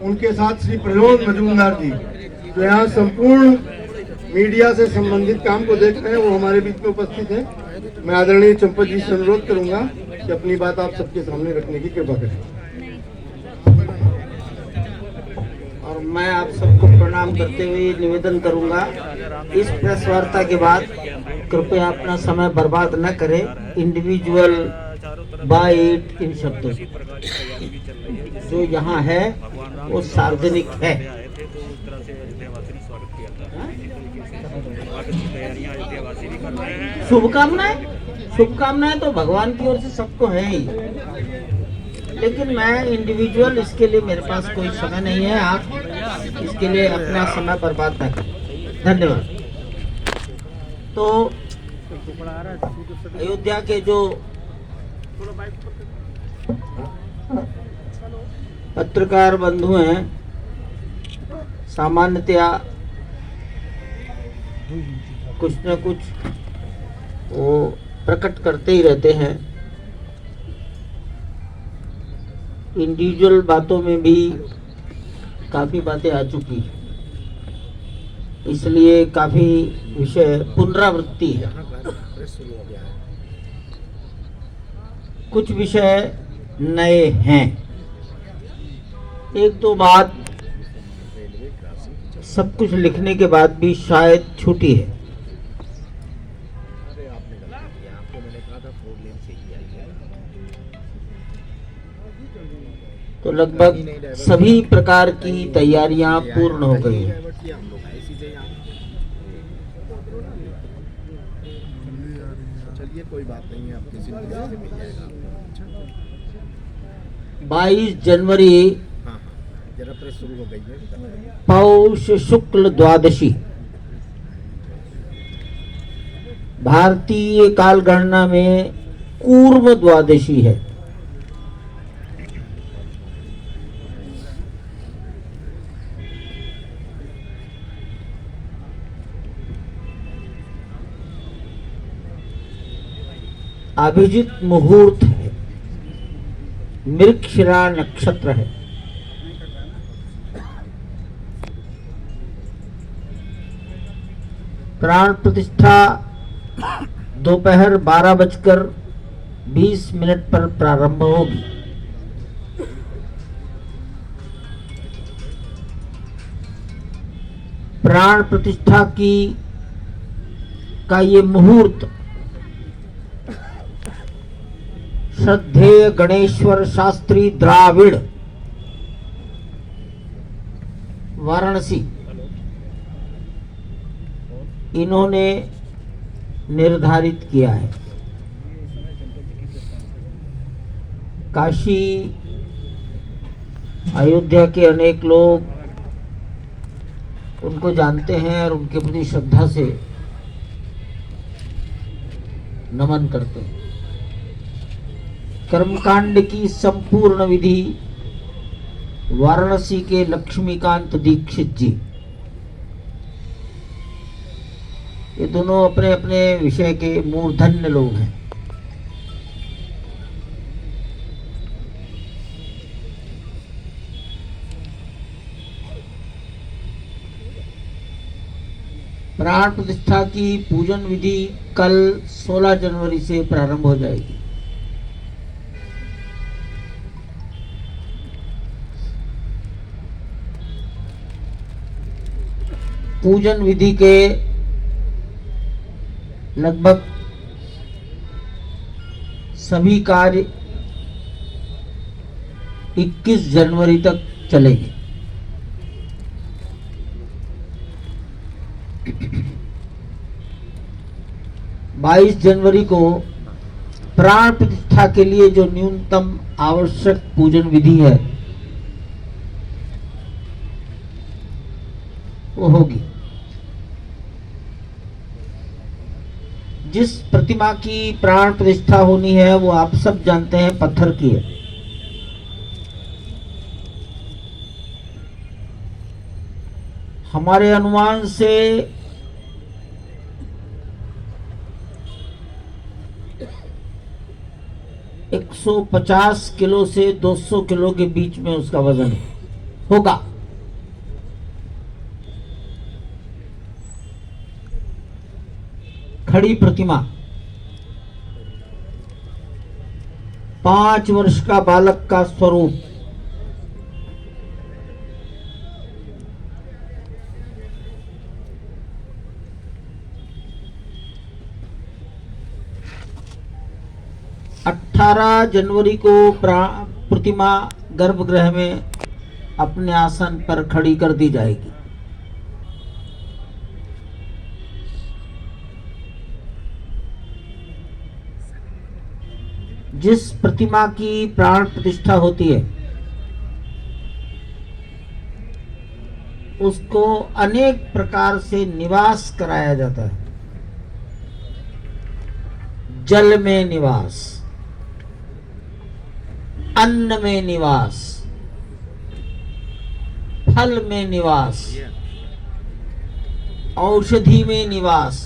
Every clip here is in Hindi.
उनके साथ श्री प्रहलाद मजूमदार जी जो यहाँ संपूर्ण मीडिया से संबंधित काम को देख रहे हैं, वो हमारे बीच में उपस्थित हैं। मैं आदरणीय चंपत जी से अनुरोध करूंगा कि अपनी बात आप सबके सामने रखने की कृपा करें। और मैं आप सबको प्रणाम करते हुए निवेदन करूंगा, इस प्रेस वार्ता के बाद कृपया अपना समय बर्बाद न करें। इंडिविजुअल बाय इट इन शब्दों जो यहाँ है वो सार्वजनिक है। शुभकामनाएं तो भगवान की ओर से सबको है ही, लेकिन मैं इंडिविजुअल, इसके लिए मेरे पास कोई समय नहीं है। आप इसके लिए अपना समय बर्बाद न करें। धन्यवाद। तो अयोध्या के जो पत्रकार बंधु हैं, सामान्यतया कुछ न कुछ वो प्रकट करते ही रहते हैं। इंडिविजुअल बातों में भी काफ़ी बातें आ चुकी हैं, इसलिए काफ़ी विषय पुनरावृत्ति है। कुछ विषय नए हैं। एक दो बात सब कुछ लिखने के बाद भी शायद छूटी है। तो लगभग सभी प्रकार की तैयारियां पूर्ण हो गई हैं। कोई बात नहीं है, आपके से मिल जाएगा। 22 जनवरी जरा प्रेस शुरू हो गई है। पौष शुक्ल द्वादशी भारतीय काल गणना में कूर्म द्वादशी है। अभिजित मुहूर्त है, मृगशिरा नक्षत्र है। प्राण प्रतिष्ठा दोपहर 12:20 पर प्रारंभ होगी। प्राण प्रतिष्ठा का ये मुहूर्त श्रद्धेय गणेश्वर शास्त्री द्राविड़ वाराणसी, इन्होंने निर्धारित किया है। काशी अयोध्या के अनेक लोग उनको जानते हैं और उनके प्रति श्रद्धा से नमन करते हैं। कर्मकांड की संपूर्ण विधि वाराणसी के लक्ष्मीकांत दीक्षित जी, ये दोनों अपने अपने विषय के मूर्धन्य लोग हैं। प्राण प्रतिष्ठा की पूजन विधि कल 16 जनवरी से प्रारंभ हो जाएगी। पूजन विधि के लगभग सभी कार्य 21 जनवरी तक चलेंगे। बाईस जनवरी को प्राण प्रतिष्ठा के लिए जो न्यूनतम आवश्यक पूजन विधि है वो होगी। जिस प्रतिमा की प्राण प्रतिष्ठा होनी है वो आप सब जानते हैं, पत्थर की है। हमारे अनुमान से 150 किलो से 200 किलो के बीच में उसका वजन है। होगा। खड़ी प्रतिमा 5 वर्ष का बालक का स्वरूप, जनवरी को प्रतिमा गर्भगृह में अपने आसन पर खड़ी कर दी जाएगी। जिस प्रतिमा की प्राण प्रतिष्ठा होती है उसको अनेक प्रकार से निवास कराया जाता है। जल में निवास, अन्न में निवास, फल में निवास, औषधि में निवास,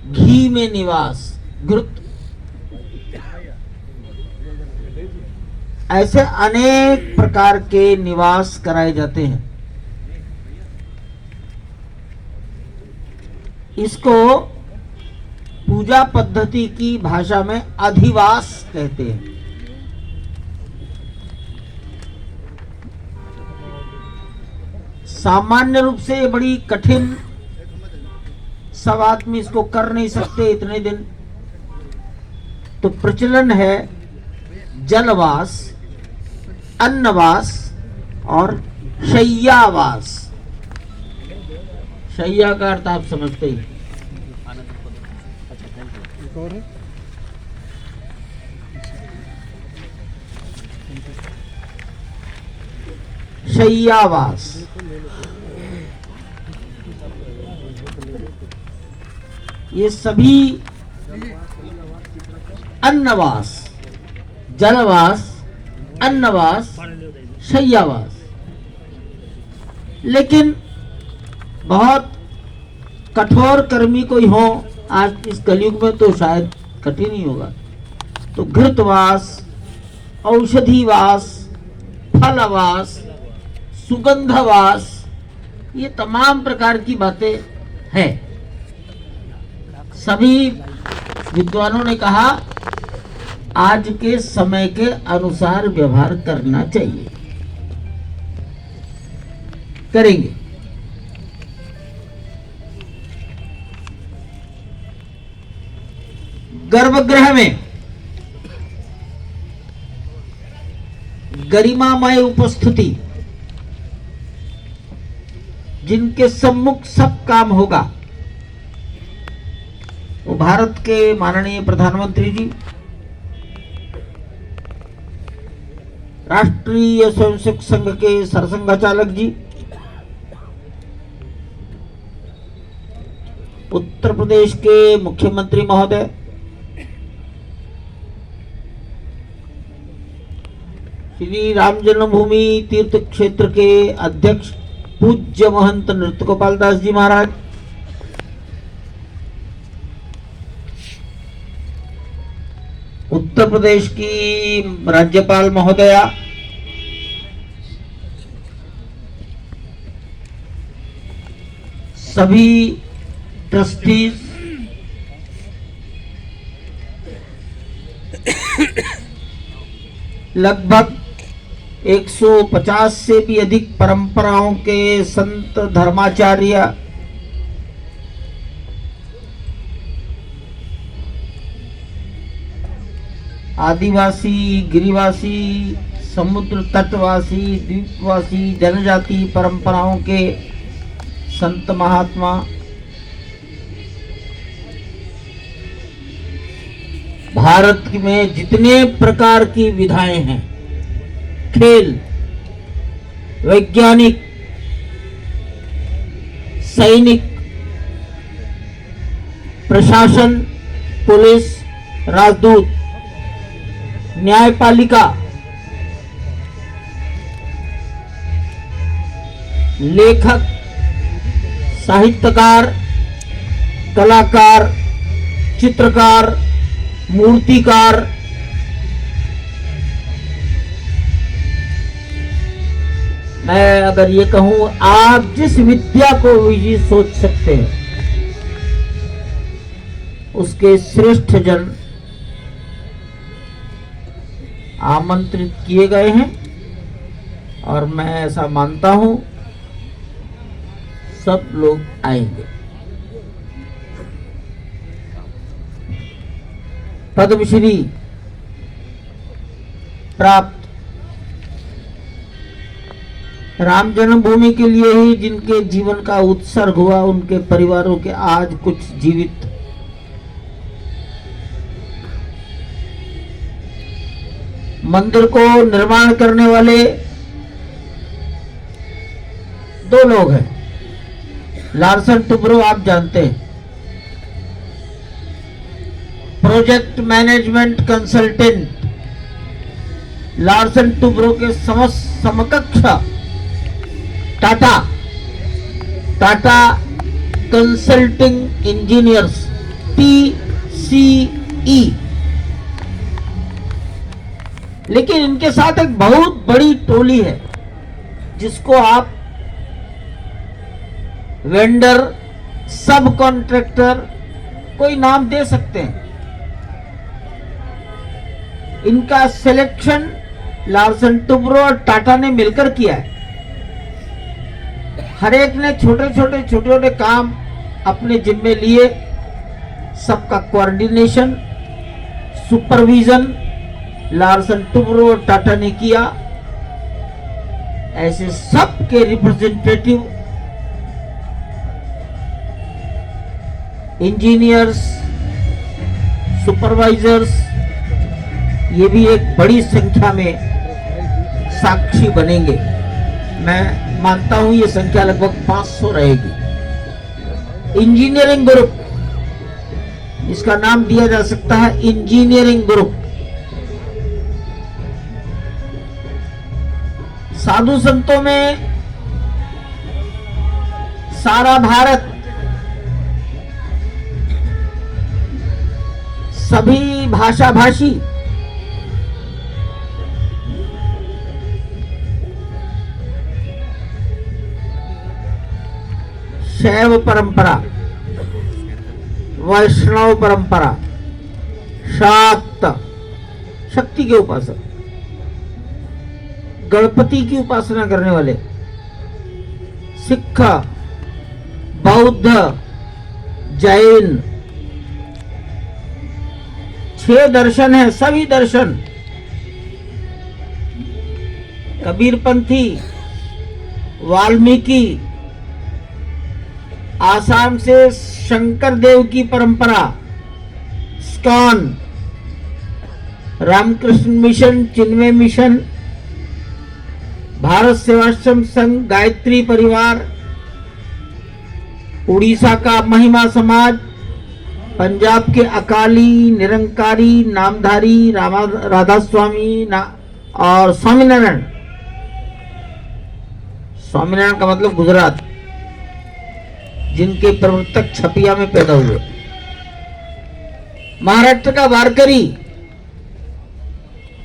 घी में निवास, घृत, ऐसे अनेक प्रकार के निवास कराए जाते हैं। इसको पूजा पद्धति की भाषा में अधिवास कहते हैं। सामान्य रूप से ये बड़ी कठिन, सब आदमी इसको कर नहीं सकते इतने दिन, तो प्रचलन है जलवास, अन्नवास और शय्यावास। शय्या का अर्थ आप समझते ही। शय्यावास, ये सभी अन्नवास, जलवास, अन्नवास, शय्यावास, लेकिन बहुत कठोर कर्मी कोई हो आज इस कलयुग में तो शायद कठिन ही होगा, तो घृतवास, औषधिवास, फलवास, सुगंधवास, ये तमाम प्रकार की बातें हैं। सभी विद्वानों ने कहा आज के समय के अनुसार व्यवहार करना चाहिए, करेंगे। गर्भगृह में गरिमामय उपस्थिति, जिनके सम्मुख सब काम होगा, वो भारत के माननीय प्रधानमंत्री जी, राष्ट्रीय स्वयंसेवक संघ के सरसंघचालक जी, उत्तर प्रदेश के मुख्यमंत्री महोदय, श्री राम जन्मभूमि तीर्थ क्षेत्र के अध्यक्ष पूज्य महंत नृत्य गोपाल दास जी महाराज, उत्तर प्रदेश की राज्यपाल महोदया, सभी ट्रस्टीज, लगभग 150 से भी अधिक परंपराओं के संत, धर्माचार्य, आदिवासी, गिरिवासी, समुद्र तटवासी, द्वीपवासी, जनजाति परंपराओं के संत महात्मा, भारत में जितने प्रकार की विधाएं हैं, खेल, वैज्ञानिक, सैनिक, प्रशासन, पुलिस, राजदूत, न्यायपालिका, लेखक, साहित्यकार, कलाकार, चित्रकार, मूर्तिकार, मैं अगर ये कहूं, आप जिस विद्या को भी सोच सकते हैं उसके श्रेष्ठ जन आमंत्रित किए गए हैं और मैं ऐसा मानता हूं सब लोग आएंगे। पद्मश्री प्राप्त राम जन्मभूमि के लिए ही जिनके जीवन का उत्सर्ग हुआ, उनके परिवारों के आज कुछ जीवित मंदिर को निर्माण करने वाले दो लोग हैं। लार्सन टुब्रो आप जानते हैं, project management consultant Larsen Toubro के समकक्ष टाटा कंसल्टिंग इंजीनियर्स TCE, लेकिन इनके साथ एक बहुत बड़ी टोली है जिसको आप वेंडर, सब कॉन्ट्रैक्टर, कोई नाम दे सकते हैं। इनका सिलेक्शन लार्सन टुब्रो और टाटा ने मिलकर किया है। हर एक ने छोटे छोटे काम अपने जिम्मे लिए। सबका कोऑर्डिनेशन, सुपरविजन लार्सन टुब्रो और टाटा ने किया। ऐसे सब के रिप्रेजेंटेटिव, इंजीनियर्स, सुपरवाइजर्स, ये भी एक बड़ी संख्या में साक्षी बनेंगे। मैं मानता हूं ये संख्या लगभग 500 रहेगी। इंजीनियरिंग ग्रुप, इसका नाम दिया जा सकता है इंजीनियरिंग ग्रुप। साधु संतों में सारा भारत, सभी भाषा भाषी, शैव परंपरा, वैष्णव परंपरा, शाक्त, शक्ति के उपासक, गणपति की उपासना करने वाले, सिख, बौद्ध, जैन, 6 दर्शन है। सभी दर्शन, कबीरपंथी, वाल्मीकि, आसाम से शंकर देव की परंपरा, स्कॉन, रामकृष्ण मिशन, चिन्मय मिशन, भारत सेवाश्रम संघ, गायत्री परिवार, उड़ीसा का महिमा समाज, पंजाब के अकाली, निरंकारी, नामधारी, राधा स्वामी और स्वामीनारायण। स्वामीनारायण का मतलब गुजरात, जिनके प्रवर्तक छपिया में पैदा हुए। महाराष्ट्र का वारकरी,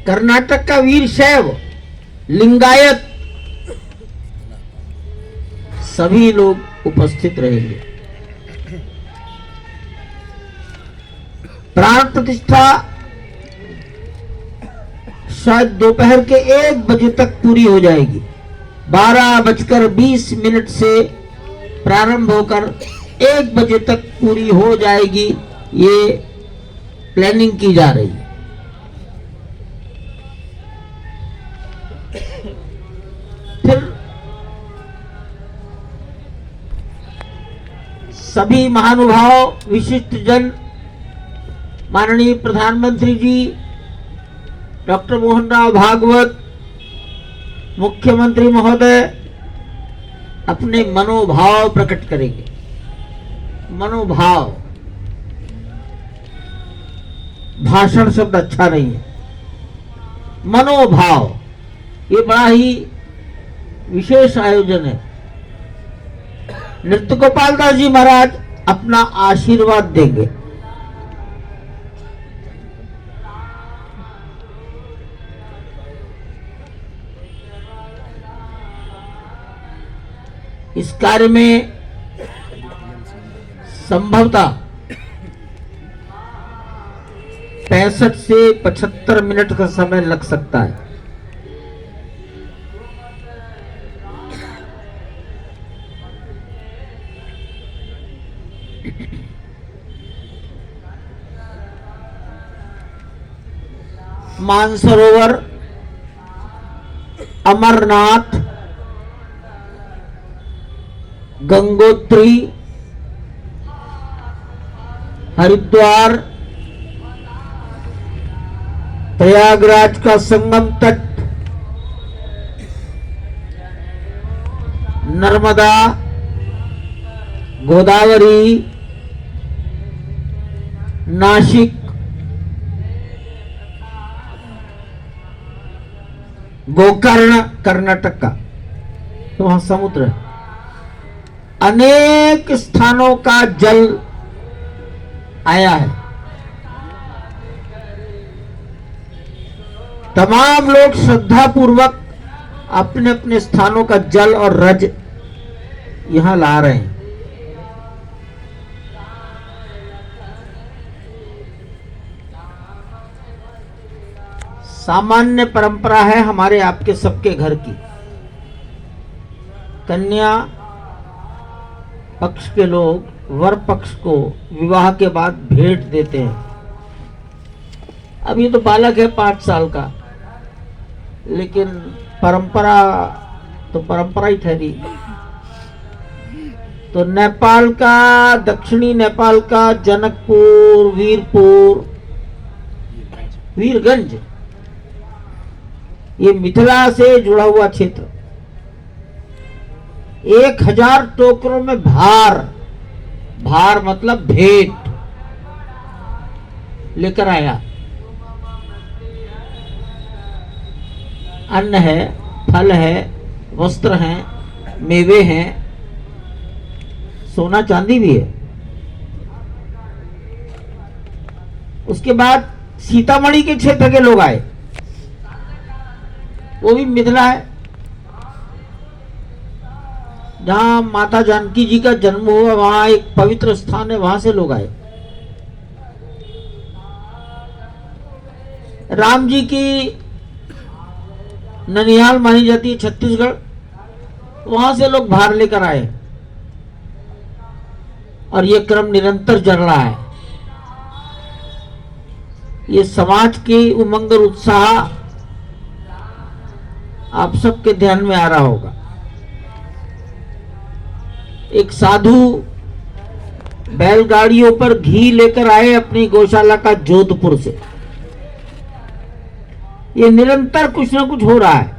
कर्नाटक का वीर शैव, लिंगायत, सभी लोग उपस्थित रहेंगे। प्राण प्रतिष्ठा शायद दोपहर के 1 बजे तक पूरी हो जाएगी। 12:20 से प्रारंभ होकर 1 बजे तक पूरी हो जाएगी। ये प्लानिंग की जा रही है। फिर सभी महानुभाव, विशिष्ट जन, माननीय प्रधानमंत्री जी डॉक्टर मोहन राव भागवत, मुख्यमंत्री महोदय अपने मनोभाव प्रकट करेंगे। मनोभाव, भाषण शब्द अच्छा नहीं है, मनोभाव, ये बड़ा ही विशेष आयोजन है। नृत्य गोपाल दास जी महाराज अपना आशीर्वाद देंगे। इस कार्य में संभवतः 65 से 75 मिनट का समय लग सकता है। मानसरोवर, अमरनाथ, गंगोत्री, हरिद्वार, प्रयागराज का संगम तट, नर्मदा, गोदावरी, नासिक, गोकर्ण कर्नाटक का, तो वहां समुद्र है। अनेक स्थानों का जल आया है। तमाम लोग श्रद्धा पूर्वक अपने अपने स्थानों का जल और रज यहां ला रहे हैं। सामान्य परंपरा है हमारे आपके सबके घर की, कन्या पक्ष के लोग वर पक्ष को विवाह के बाद भेंट देते हैं। अब ये तो बालक है 5 साल का, लेकिन परंपरा तो परंपरा ही ठहरी। तो नेपाल का, दक्षिणी नेपाल का जनकपुर, वीरगंज, ये मिथिला से जुड़ा हुआ क्षेत्र 1000 टोकरों में भार मतलब भेंट लेकर आया। अन्न है, फल है, वस्त्र हैं, मेवे हैं, सोना चांदी भी है। उसके बाद सीतामढ़ी के क्षेत्र के लोग आए, वो भी मिथिला है, जहां माता जानकी जी का जन्म हुआ, वहां एक पवित्र स्थान है, वहां से लोग आए। राम जी की ननिहाल मानी जाती है छत्तीसगढ़, वहां से लोग भार लेकर आए और ये क्रम निरंतर चल रहा है। ये समाज की उमंग और उत्साह आप सबके ध्यान में आ रहा होगा। एक साधु बैलगाड़ियों पर घी लेकर आए अपनी गौशाला का जोधपुर से। ये निरंतर कुछ ना कुछ हो रहा है।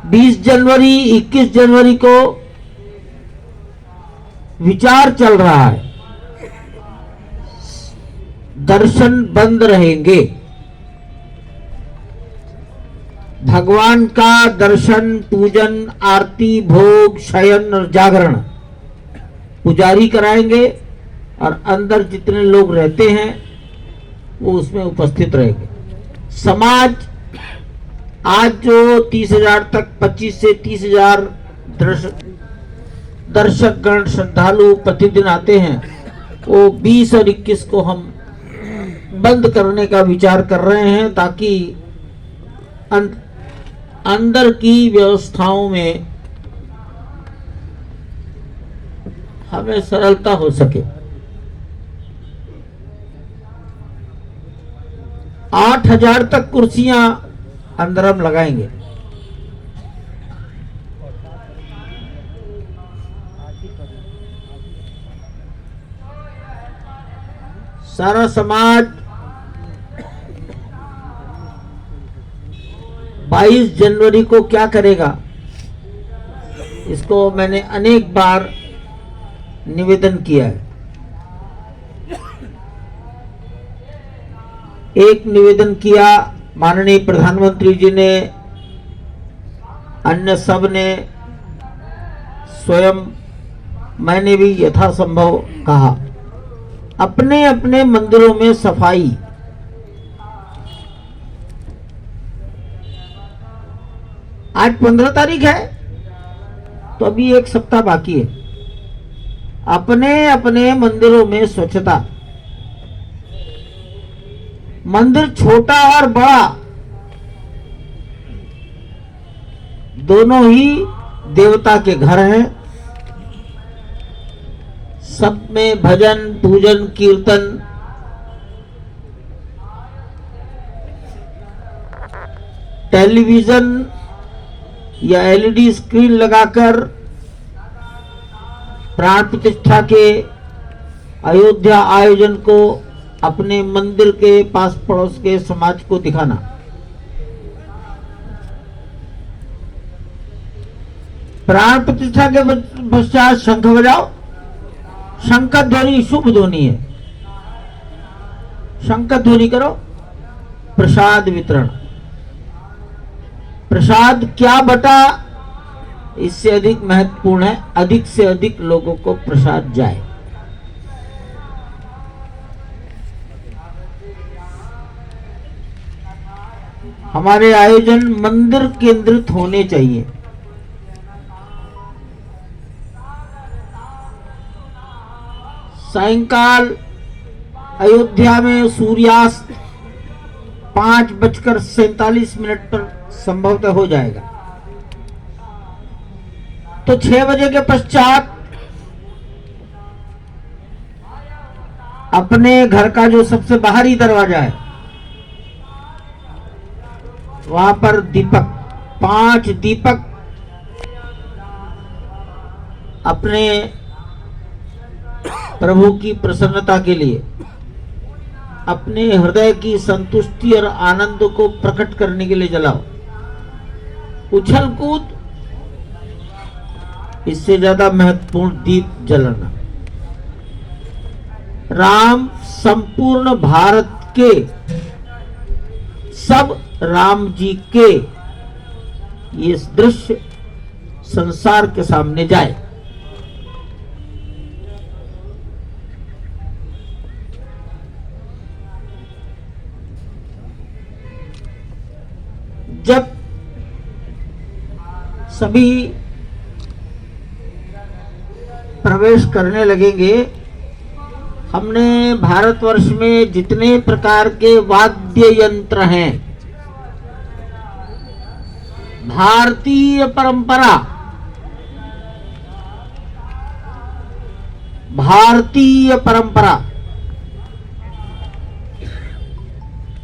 बीस जनवरी 21 जनवरी को विचार चल रहा है, दर्शन बंद रहेंगे। भगवान का दर्शन, पूजन, आरती, भोग, शयन और जागरण पुजारी कराएंगे और अंदर जितने लोग रहते हैं वो उसमें उपस्थित रहेंगे। समाज आज जो 30,000 तक 25 से 30,000 दर्शक गण श्रद्धालु प्रतिदिन आते हैं, वो 20 और 21 को हम बंद करने का विचार कर रहे हैं, ताकि अंदर की व्यवस्थाओं में हमें सरलता हो सके। 8,000 तक कुर्सियां अंदर हम लगाएंगे। सारा समाज 22 जनवरी को क्या करेगा, इसको मैंने अनेक बार निवेदन किया है। एक निवेदन किया माननीय प्रधानमंत्री जी ने, अन्य सब ने, स्वयं मैंने भी यथासंभव कहा, अपने अपने मंदिरों में सफाई आज 15 तारीख है, तो अभी एक सप्ताह बाकी है। अपने अपने मंदिरों में स्वच्छता, मंदिर छोटा और बड़ा दोनों ही देवता के घर हैं। सब में भजन पूजन कीर्तन, टेलीविजन या एलईडी स्क्रीन लगाकर प्राण प्रतिष्ठा के अयोध्या आयोजन को अपने मंदिर के पास पड़ोस के समाज को दिखाना। प्राण प्रतिष्ठा के पश्चात शंख बजाओ। शंख ध्वनि शुभ ध्वनि है, शंख ध्वनि करो। प्रसाद वितरण, प्रसाद क्या बटा, इससे अधिक महत्वपूर्ण है अधिक से अधिक लोगों को प्रसाद जाए। हमारे आयोजन मंदिर केंद्रित होने चाहिए। सायंकाल अयोध्या में सूर्यास्त 5:47 पर संभवतः हो जाएगा, तो 6 बजे के पश्चात अपने घर का जो सबसे बाहरी दरवाजा है वहां पर दीपक, 5 दीपक अपने प्रभु की प्रसन्नता के लिए, अपने हृदय की संतुष्टि और आनंद को प्रकट करने के लिए जलाओ। उछल कूद, इससे ज्यादा महत्वपूर्ण दीप जलाना। राम संपूर्ण भारत के, सब राम जी के, ये दृश्य संसार के सामने जाए। जब सभी प्रवेश करने लगेंगे, हमने भारतवर्ष में जितने प्रकार के वाद्य यंत्र हैं, भारतीय परंपरा, भारतीय परंपरा,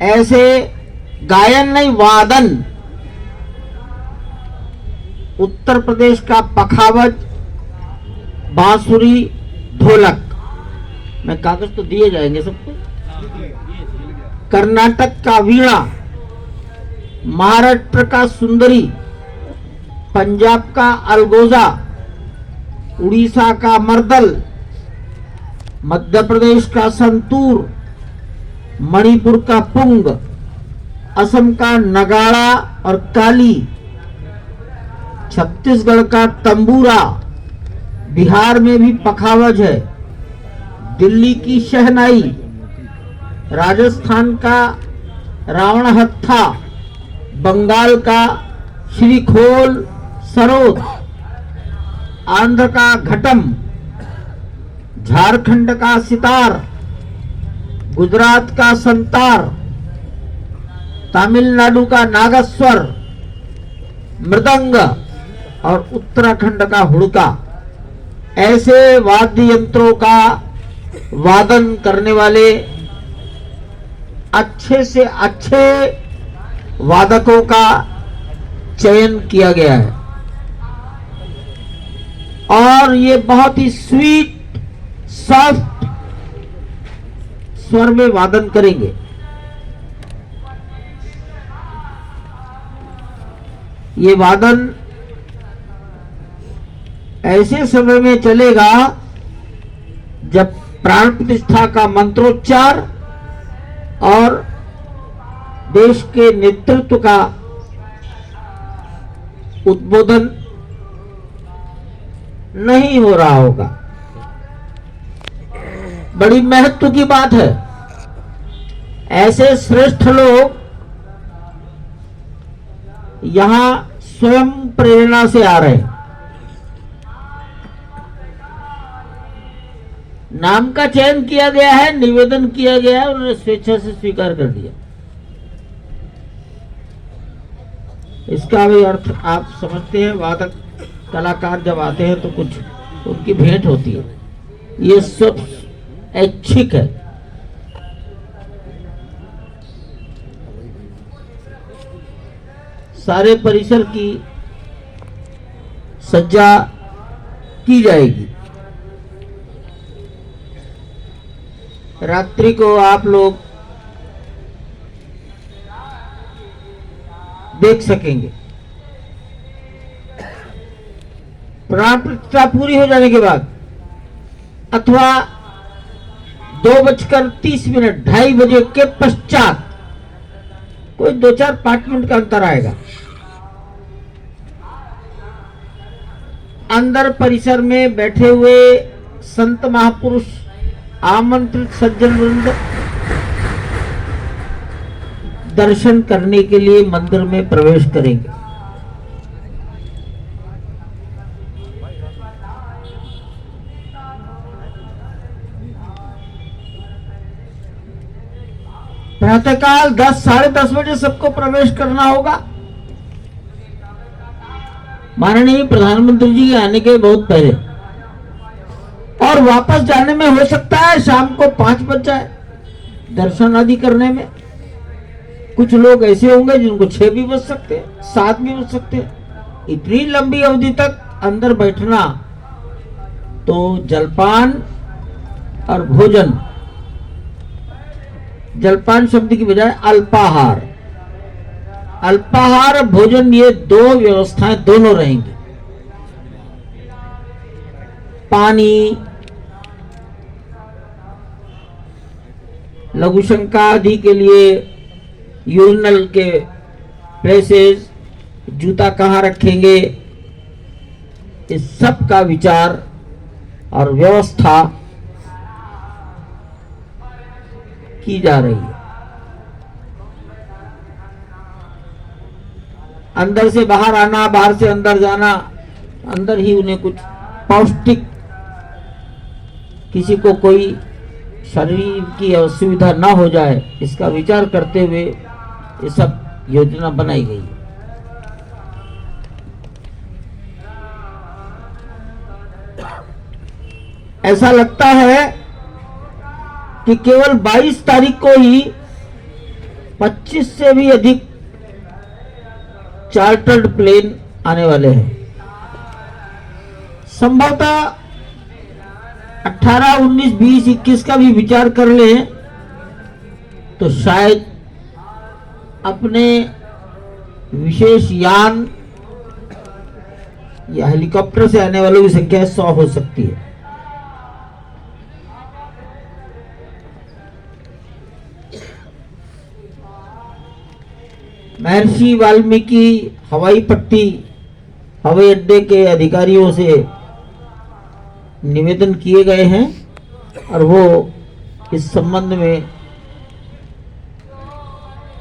ऐसे गायन नहीं वादन, उत्तर प्रदेश का पखावज, बांसुरी, ढोलक, मैं कागज तो दिए जाएंगे सबको, कर्नाटक का वीणा, महाराष्ट्र का सुंदरी, पंजाब का अलगोजा, उड़ीसा का मर्दल, मध्य प्रदेश का संतूर, मणिपुर का पुंग, असम का नगाड़ा और काली, छत्तीसगढ़ का तंबूरा, बिहार में भी पखावज है, दिल्ली की शहनाई, राजस्थान का रावण हत्था, बंगाल का श्रीखोल सरोद, आंध्र का घटम, झारखंड का सितार, गुजरात का संतार, तमिलनाडु का नागस्वर, मृदंग और उत्तराखंड का हुड़का, ऐसे वाद्य यंत्रों का वादन करने वाले अच्छे से अच्छे वादकों का चयन किया गया है। और ये बहुत ही स्वीट सॉफ्ट स्वर में वादन करेंगे। ये वादन ऐसे समय में चलेगा जब प्राण प्रतिष्ठा का मंत्रोच्चार और देश के नेतृत्व का उद्बोधन नहीं हो रहा होगा। बड़ी महत्व की बात है। ऐसे श्रेष्ठ लोग यहां स्वयं प्रेरणा से आ रहे हैं। नाम का चयन किया गया है, निवेदन किया गया है, उन्होंने स्वेच्छा से स्वीकार कर दिया। इसका भी अर्थ आप समझते हैं, वादक कलाकार जब आते हैं तो कुछ उनकी भेंट होती है, ये सब ऐच्छिक है। सारे परिसर की सज्जा की जाएगी। रात्रि को आप लोग देख सकेंगे। प्राण प्रतिष्ठा पूरी हो जाने के बाद अथवा 2:30 2:30 बजे के पश्चात कोई 2-4-5 मिनट का अंतर आएगा। अंदर परिसर में बैठे हुए संत महापुरुष, आमंत्रित सज्जन वृंद दर्शन करने के लिए मंदिर में प्रवेश करेंगे। प्रातःकाल 10 साढ़े 10 बजे सबको प्रवेश करना होगा। माननीय प्रधानमंत्री जी के आने के बहुत पहले, और वापस जाने में हो सकता है शाम को 5 बज जाए दर्शन आदि करने में। कुछ लोग ऐसे होंगे जिनको 6 भी बज सकते हैं, 7 भी बज सकते हैं। इतनी लंबी अवधि तक अंदर बैठना, तो जलपान और भोजन, जलपान शब्द की बजाय अल्पाहार, अल्पाहार और भोजन, ये 2 व्यवस्थाएं दोनों रहेंगी। पानी, लघुशंका आदि के लिए यूरिनल के प्लेसेस, जूता कहाँ रखेंगे, इस सब का विचार और व्यवस्था की जा रही है। अंदर से बाहर आना, बाहर से अंदर जाना, अंदर ही उन्हें कुछ पौष्टिक, किसी को कोई शरीर की असुविधा ना हो जाए, इसका विचार करते हुए ये सब योजना बनाई गई है। ऐसा लगता है कि केवल 22 तारीख को ही 25 से भी अधिक चार्टर्ड प्लेन आने वाले हैं। संभवतः 18, 19, 20, 21 का भी विचार कर लें तो शायद अपने विशेष यान या हेलीकॉप्टर से आने वालों की संख्या 100 हो सकती है। महर्षि वाल्मीकि हवाई पट्टी, हवाई अड्डे के अधिकारियों से निवेदन किए गए हैं और वो इस संबंध में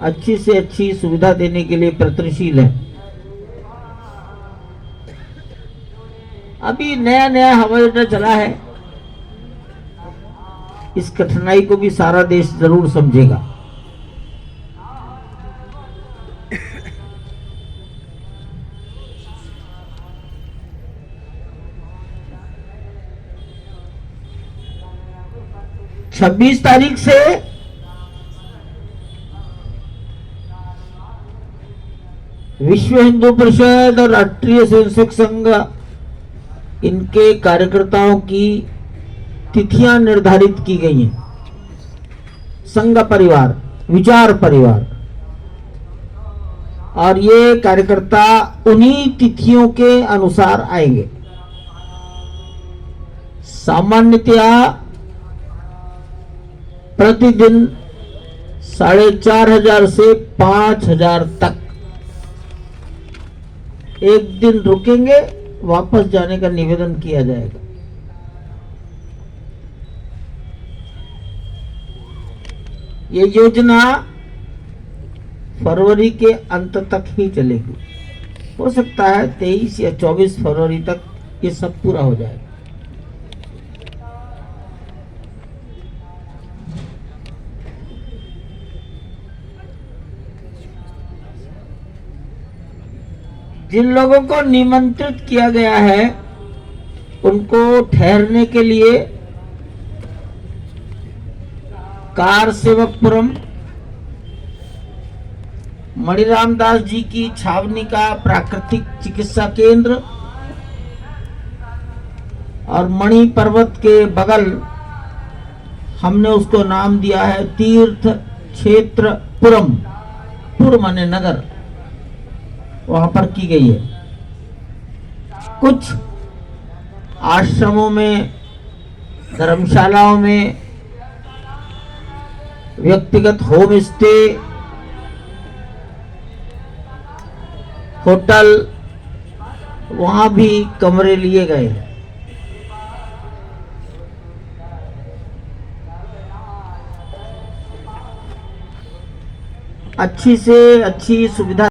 अच्छी से अच्छी सुविधा देने के लिए प्रयत्नशील है। अभी नया नया हवाई अड्डा चला है, इस कठिनाई को भी सारा देश जरूर समझेगा। छब्बीस तारीख से विश्व हिंदू परिषद और राष्ट्रीय स्वयंसेवक संघ, इनके कार्यकर्ताओं की तिथियां निर्धारित की गई हैं। संघ परिवार, विचार परिवार, और ये कार्यकर्ता उन्हीं तिथियों के अनुसार आएंगे। सामान्यतया प्रतिदिन 4,500 से 5,000 तक एक दिन रुकेंगे, वापस जाने का निवेदन किया जाएगा। ये योजना फरवरी के अंत तक ही चलेगी। हो सकता है 23 या 24 फरवरी तक ये सब पूरा हो जाएगा। जिन लोगों को निमंत्रित किया गया है उनको ठहरने के लिए कार सेवकपुरम, मणिराम दास जी की छावनी का प्राकृतिक चिकित्सा केंद्र और मणि पर्वत के बगल हमने उसको नाम दिया है तीर्थ क्षेत्र पुरम, पुर माने नगर, वहां पर की गई है। कुछ आश्रमों में, धर्मशालाओं में, व्यक्तिगत होम स्टे, होटल, वहां भी कमरे लिए गए हैं। अच्छी से अच्छी सुविधा